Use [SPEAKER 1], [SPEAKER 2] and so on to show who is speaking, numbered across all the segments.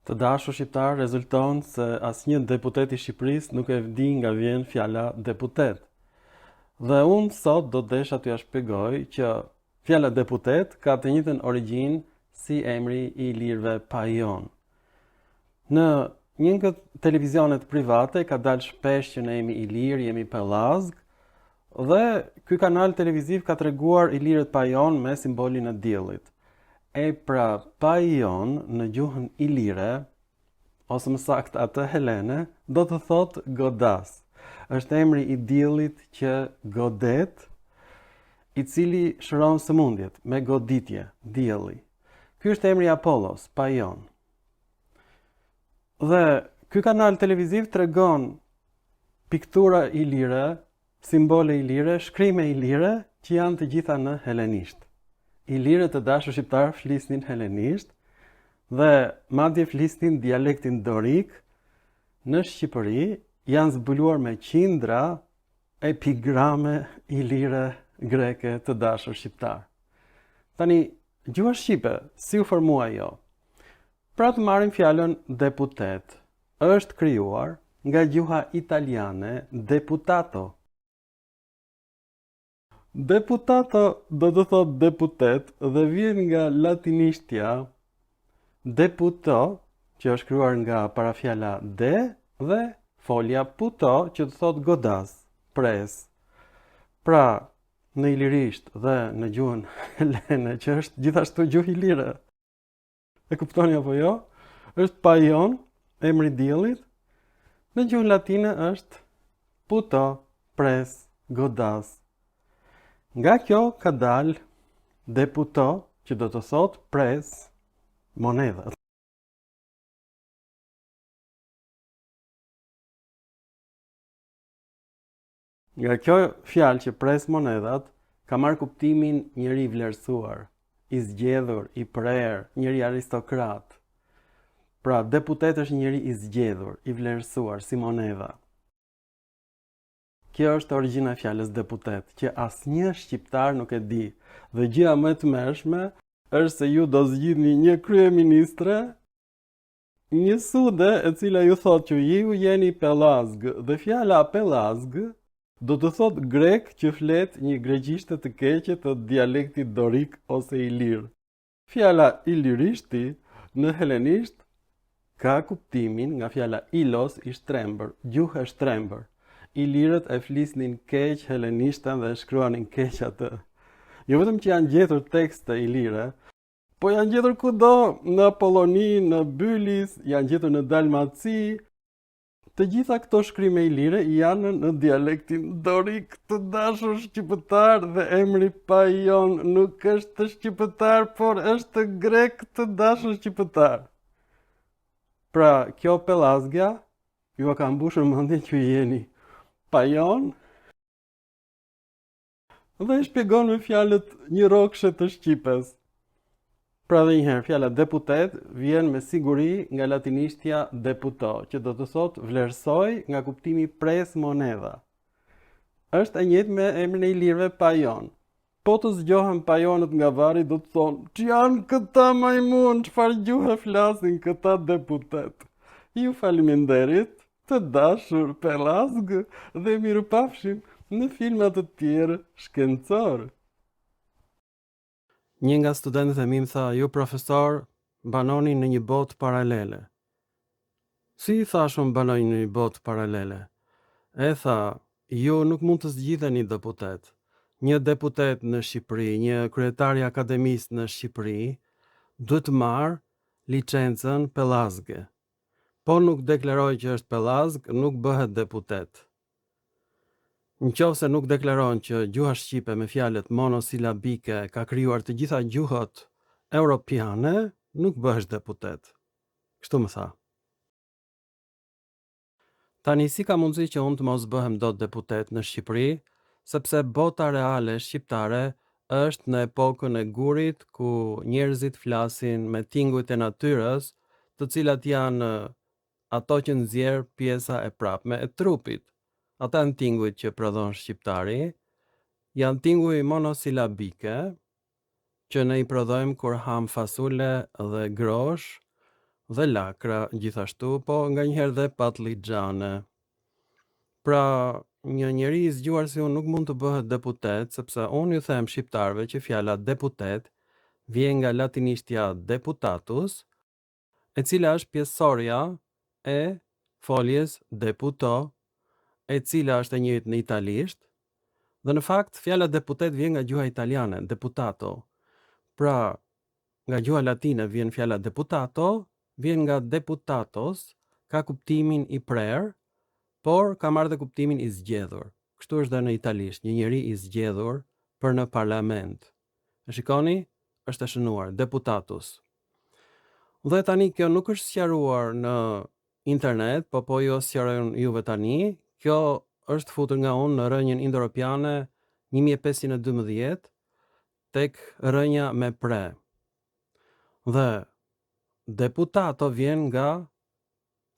[SPEAKER 1] Të dashur shqiptar, rezulton se asnjë deputet i Shqipërisë nuk e di nga vjen fjala deputet. Dhe unë sot do të desha t'ja shpjegoj që fjala deputet ka të njëjtën origjinë si emri i lirëve Pajon. Në një nga televizionet private ka dalë shpesh që ne jemi i lirë, jemi pellazg, dhe ky kanal televiziv ka treguar i lirët Pajon me simbolin e diellit. E pra, Pajon në gjuhën ilire, ose më saktë atë helene, do të thotë godas. Është emri i diellit që godet, i cili shëron sëmundjet me goditje, dielli. Ky është emri i Apollos, Pajon. Dhe ky kanal televiziv tregon piktura ilire, simbole ilire, shkrime ilire që janë të gjitha në helenisht. Ilirët e dashur shqiptar flisnin helenisht dhe madje flisnin dialektin dorik. Në Shqipëri janë zbuluar me qindra epigrame ilire greke të dashur shqiptar. Tani, gjuha shqipe, si u formua ajo? Pra të marrim fjalën deputet, është krijuar nga gjuha italiane deputato. Deputato do të thotë deputet dhe vjen nga latinishtja deputo, që është krijuar nga parafjala de dhe folja puto, që të thotë godas, pres. Pra, në ilirisht dhe në gjuhën helene, që është gjithashtu gjuhë ilire. E kuptoni apo jo? Është Pajon, emri diellit. Në gjuhën latine është puto, pres, godas. Nga kjo ka dalë deputo, që do të thotë pres monedhat. Nga kjo fjalë që pres monedhat, ka marrë kuptimin njëri i vlerësuar, i zgjedhur, i prerë, njëri aristokrat. Pra, deputet është njëri i zgjedhur, i vlerësuar, si monedha. Kjo është origjina e fjalës deputet, që asnjë shqiptar nuk e di. Dhe gjëja më e tmerrshme është se ju do zgjidhni një kryeministre, një sude e cila ju thotë që ju jeni pellazg, dhe fjala pellazg do të thotë grek që flet një greqishte të keqe të dialektit dorik ose ilir. Fjala ilirishti në helenisht ka kuptimin nga fjala ilos, i shtrembër, gjuhë e shtrembër. Ilirët e flisnin keq helenishten dhe shkruanin keq atë. Jo vetëm që janë gjetur tekste ilire, po janë gjetur kudo, në Apolloni, në Bylis, janë gjetur në Dalmaci. Të gjitha këto shkrime ilire janë në dialektin dorik të dashur shqiptar dhe emri Pajon nuk është shqiptar, por është grek të dashur shqiptar. Pra, kjo pellazgja ju ka mbushur mendjen që jeni Pajon dhe i shpjegon me fjalët një rrokshe të Shqipes. Pra dhe njëherë, fjala deputet vjen me siguri nga latinishtja deputo, që do të thotë vlerësoj nga kuptimi pres monedha. Është e njëjtë me emrin e ilirëve Pajon. Po të zgjohen pajonët nga varri, do të thonë, që janë këta majmun, çfarë gjuhë flasin këta deputet. Ju faleminderit, të dashur pellazg, dhe mirupafshim në filma të tjerë shkencor. Një nga studentët e mi më tha, ju profesor, banoni në një botë paralele. Si i thash unë banoj në një botë paralele? E tha, ju nuk mund të zgjidheni deputet. Një deputet në Shqipëri, një kryetari akademis në Shqipëri, duhet të marrë licencën pellazge. Po nuk deklaroj që është pellazg, nuk bëhet deputet. Nëse nuk deklaron që gjuha shqipe me fjalët monosilabike ka krijuar të gjitha gjuhët europiane, nuk bëhesh deputet. Kështu më tha. Tani si ka mundësi që unë të mos bëhem dot deputet në Shqipëri, sepse bota reale shqiptare është në epokën e gurit, ku njerëzit flasin me tingujt e natyrës, të cilat janë ato që nxjerr pjesa e prapme e trupit. Ata janë tingujt që prodhon shqiptari, janë tinguj monosilabike, që ne i prodhojmë kur ham fasule dhe grosh, dhe lakra gjithashtu, po nganjëherë dhe patligjane. Pra, një njeri i zgjuar si unë nuk mund të bëhet deputet, sepse unë ju them shqiptarëve që fjala deputet vjen nga latinishtja deputatus, e cila është pjesësorja e foljes deputo, e cila është e njëjtë në italisht, dhe në fakt fjala deputet vjen nga gjuha italiane, deputato. Pra, nga gjuha latine vjen fjala deputato, vjen nga deputatos, ka kuptimin i prerë, por ka marrë dhe kuptimin i zgjedhur. Kështu është dhe në italisht, një njeri i zgjedhur për në parlament. E shikoni, është e shënuar, deputatus. Dhe tani kjo nuk është sqaruar në internet, po ju sqarojnë juve tani. Kjo është futur nga unë në rënjën indo-europiane 1512 tek rënja me pre. Dhe deputato vjen nga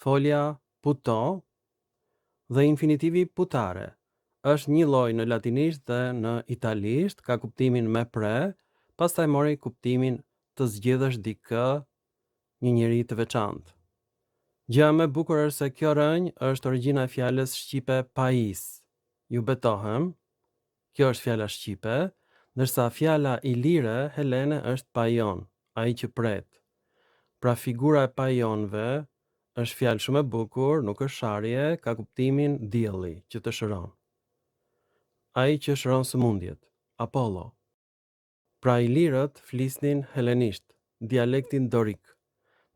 [SPEAKER 1] folja puto dhe infinitivi putare. Është një lloj në latinisht dhe në italisht, ka kuptimin me pre, pastaj mori kuptimin të zgjedhësh dikë, një njeri të veçantë. Gjëja më e bukur është se kjo rënjë është origjina e fjalës shqipe pais. Ju betohem, kjo është fjala shqipe, ndërsa fjala ilire helene është paion, ai që pret. Pra figura e paionëve është fjalë shumë e bukur, nuk është sharje, ka kuptimin dielli që të shëron. Ai që shëron sëmundjet, Apollo. Pra ilirët flisnin helenisht, dialektin dorik,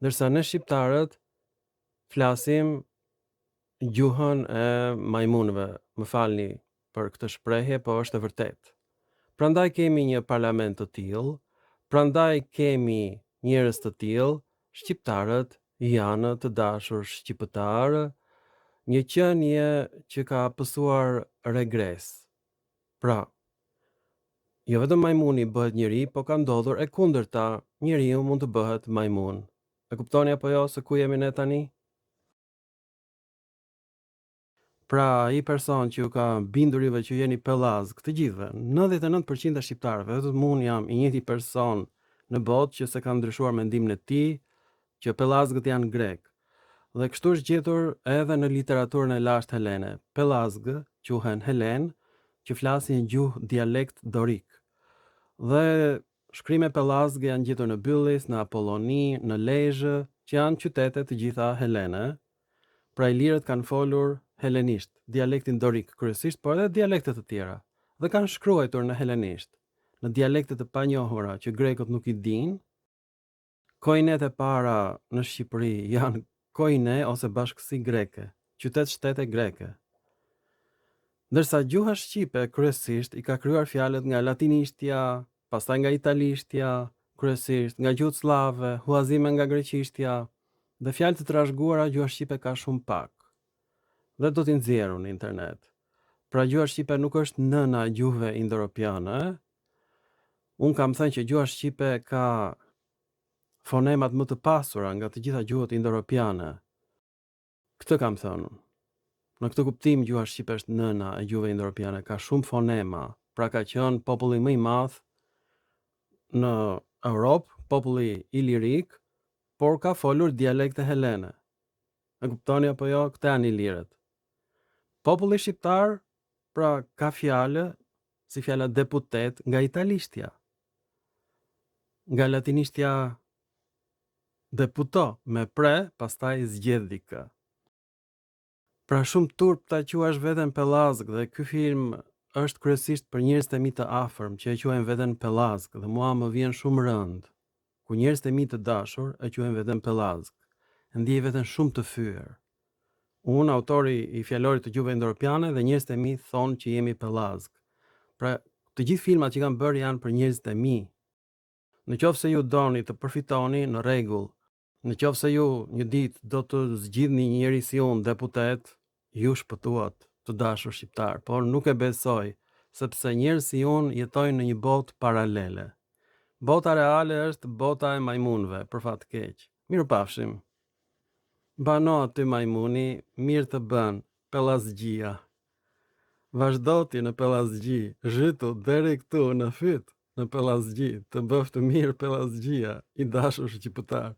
[SPEAKER 1] ndërsa ne shqiptarët flasim gjuhën e majmunëve. Më falni për këtë shprehje, po është e vërtetë. Prandaj kemi një parlament të tillë, prandaj kemi njerëz të tillë, shqiptarët janë të dashur shqiptarë, një qenie që ka pësuar regres. Pra, jo vetëm majmuni bëhet njeri, po ka ndodhur e kundërta, njeriu mund të bëhet majmun. E kuptoni apo jo se ku jemi ne tani? Pra, ai person që ju ka bindur juve që jeni pellazg, të gjithëve, 99% e shqiptarëve, vetëm unë jam i njëjti person në botë që se ka ndryshuar mendimin e tij, që pellazgët janë grek. Dhe kështu është gjetur edhe në literaturën e lashtë helene. Pellazgë quhen helen, që flasin gjuhë dialekt dorik. Dhe shkrime pellazgë janë gjetur në Byllis, në Apolloni, në Lezhë, që janë qytete të gjitha helene. Pra ilirët kanë folur helenisht, dialektin dorik kryesisht, por edhe dialekte të tjera. Dhe kanë shkruar në helenisht, në dialekte të panjohura që grekët nuk i dinë. Koinet e para në Shqipëri janë koine ose bashkësi greke, qytet-shtete greke. Ndërsa gjuha shqipe kryesisht i ka krijuar fjalët nga latinishtja, pastaj nga italishtja, kryesisht nga gjuhët slave, huazime nga greqishtja, dhe fjalë të trashëguara gjuha shqipe ka shumë pak. Dhe do t'i nxjerrë në internet. Pra gjuha shqipe nuk është nëna e gjuhëve indo-europiane. Unë kam thënë që gjuha shqipe ka fonemat më të pasura nga të gjitha gjuhët indo-europiane. Këtë kam thënë. Në këtë kuptim gjuha shqipe është nëna e gjuhëve indo-europiane, ka shumë fonema, pra ka qenë populli më i madh në Europë, populli ilirik, por ka folur dialekte helene. E kuptoni apo jo? Këta janë ilirët. Populli shqiptar, pra ka fjalë si fjala deputet nga italishtja, nga latinishtja deputo, me pre, pastaj zgjedh dikë. Pra shumë turp ta quash veten pellazg dhe ky film është kryesisht për njerëzit e mi të afërm që e quajnë veten pellazg dhe mua më vjen shumë rënd. Ku njerëzit e mi të dashur e quajnë veten pellazg, ndiej veten shumë të fyer. Unë, autori i fjalorit të gjuhëve indo-europiane dhe njerëzit e mi thonë që jemi pellazg. Pra të gjithë filmat që kanë bërë janë për njerëzit e mi. Në qoftë se ju doni të përfitoni, në rregull. Në qoftë se ju një ditë do të zgjidhni një njeri si unë deputet, ju shpëtuat të dashur shqiptar, por nuk e besoj, sepse njerëz si unë jetojnë në një botë paralele. Bota reale është bota e majmunëve, për fat keq. Mirupafshim. Bano aty majmuni, mirë të bën, pellazgjia. Vazhdo ti në pellazgji, zhytu deri këtu në fyt, në pellazgji, të bëftë mirë pellazgjia, i dashur shqiptar.